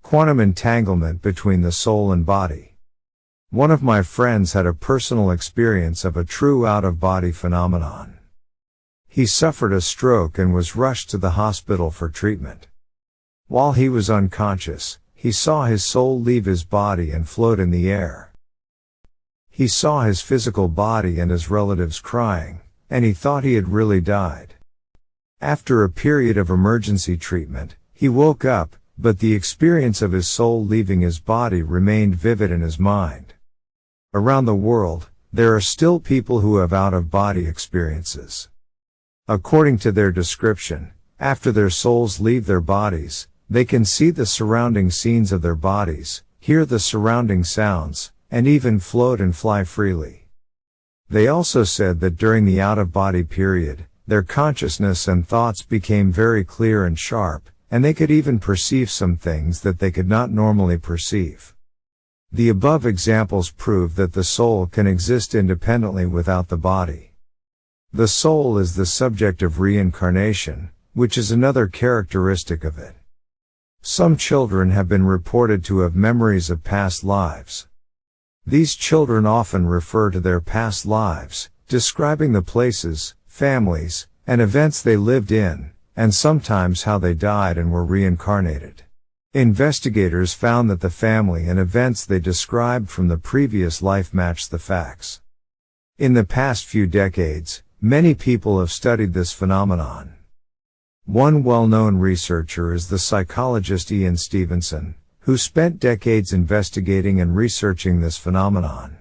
Quantum entanglement between the soul and body. One of my friends had a personal experience of a true out-of-body phenomenon. He suffered a stroke and was rushed to the hospital for treatment. While he was unconscious, he saw his soul leave his body and float in the air. He saw his physical body and his relatives crying, and he thought he had really died. After a period of emergency treatment, he woke up, but the experience of his soul leaving his body remained vivid in his mind. Around the world, there are still people who have out-of-body experiences. According to their description, after their souls leave their bodies, they can see the surrounding scenes of their bodies, hear the surrounding sounds, and even float and fly freely. They also said that during the out-of-body period, their consciousness and thoughts became very clear and sharp, and they could even perceive some things that they could not normally perceive. The above examples prove that the soul can exist independently without the body. The soul is the subject of reincarnation, which is another characteristic of it. Some children have been reported to have memories of past lives. These children often refer to their past lives, describing the places, families, and events they lived in, and sometimes how they died and were reincarnated. Investigators found that the family and events they described from the previous life matched the facts. In the past few decades, many people have studied this phenomenon. One well-known researcher is the psychologist Ian Stevenson, who spent decades investigating and researching this phenomenon.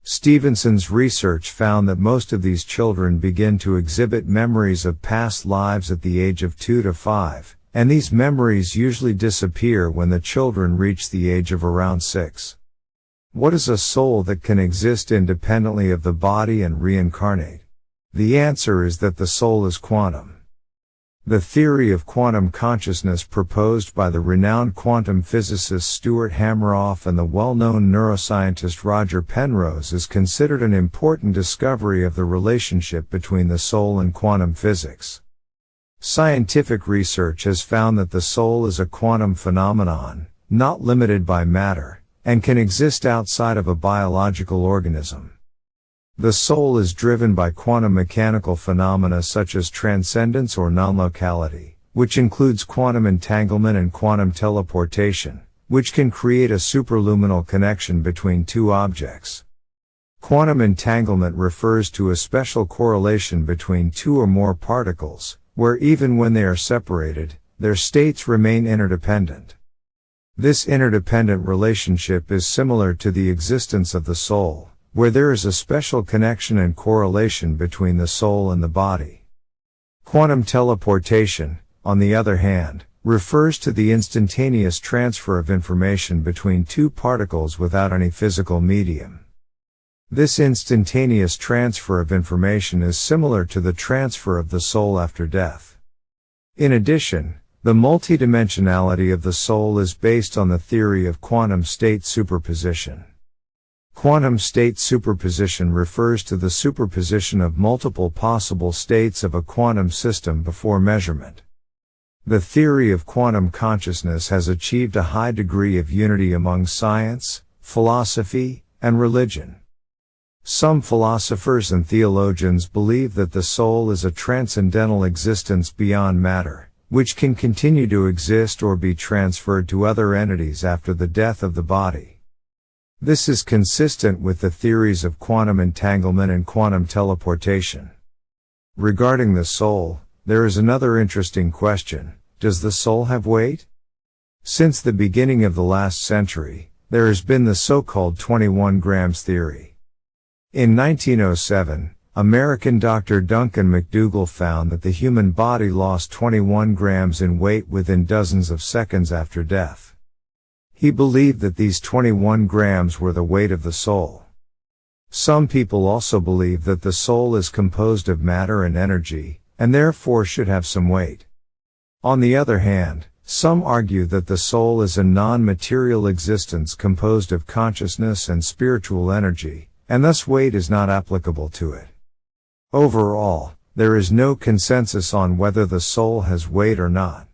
Stevenson's research found that most of these children begin to exhibit memories of past lives at the age of 2 to 5, and these memories usually disappear when the children reach the age of around 6. What is a soul that can exist independently of the body and reincarnate? The answer is that the soul is quantum. The theory of quantum consciousness proposed by the renowned quantum physicist Stuart Hameroff and the well-known neuroscientist Roger Penrose is considered an important discovery of the relationship between the soul and quantum physics. Scientific research has found that the soul is a quantum phenomenon, not limited by matter, and can exist outside of a biological organism. The soul is driven by quantum mechanical phenomena such as transcendence or non-locality, which includes quantum entanglement and quantum teleportation, which can create a superluminal connection between two objects. Quantum entanglement refers to a special correlation between two or more particles, where even when they are separated, their states remain interdependent. This interdependent relationship is similar to the existence of the soul, where there is a special connection and correlation between the soul and the body. Quantum teleportation, on the other hand, refers to the instantaneous transfer of information between two particles without any physical medium. This instantaneous transfer of information is similar to the transfer of the soul after death. In addition, the multidimensionality of the soul is based on the theory of quantum state superposition. Quantum state superposition refers to the superposition of multiple possible states of a quantum system before measurement. The theory of quantum consciousness has achieved a high degree of unity among science, philosophy, and religion. Some philosophers and theologians believe that the soul is a transcendental existence beyond matter, which can continue to exist or be transferred to other entities after the death of the body. This is consistent with the theories of quantum entanglement and quantum teleportation. Regarding the soul, there is another interesting question: does the soul have weight? Since the beginning of the last century, there has been the so-called 21 grams theory. In 1907, American Dr. Duncan McDougall found that the human body lost 21 grams in weight within dozens of seconds after death. He believed that these 21 grams were the weight of the soul. Some people also believe that the soul is composed of matter and energy, and therefore should have some weight. On the other hand, some argue that the soul is a non-material existence composed of consciousness and spiritual energy, and thus weight is not applicable to it. Overall, there is no consensus on whether the soul has weight or not.